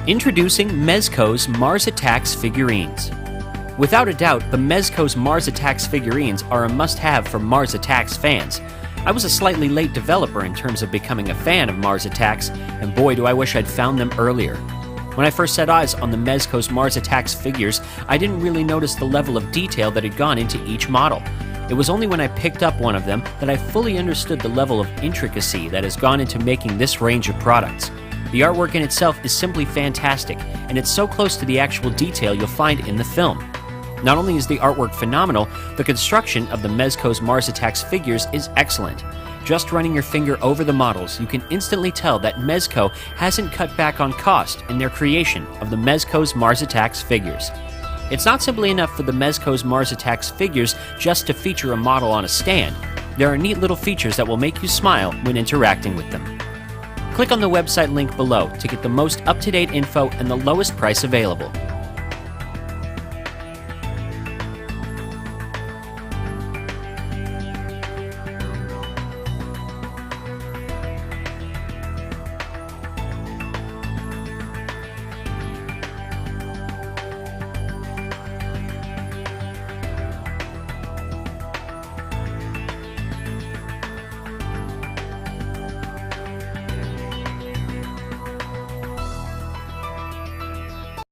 Introducing Mezco's Mars Attacks figurines. Without a doubt, the Mezco's Mars Attacks figurines are a must-have for Mars Attacks fans. I was a slightly late developer in terms of becoming a fan of Mars Attacks, and boy do I wish I'd found them earlier. When I first set eyes on the Mezco's Mars Attacks figures, I didn't really notice the level of detail that had gone into each model. It was only when I picked up one of them that I fully understood the level of intricacy that has gone into making this range of products. The artwork in itself is simply fantastic, and it's so close to the actual detail you'll find in the film. Not only is the artwork phenomenal, the construction of the Mezco's Mars Attacks figures is excellent. Just running your finger over the models, you can instantly tell that Mezco hasn't cut back on cost in their creation of the Mezco's Mars Attacks figures. It's not simply enough for the Mezco's Mars Attacks figures just to feature a model on a stand. There are neat little features that will make you smile when interacting with them. Click on the website link below to get the most up-to-date info and the lowest price available.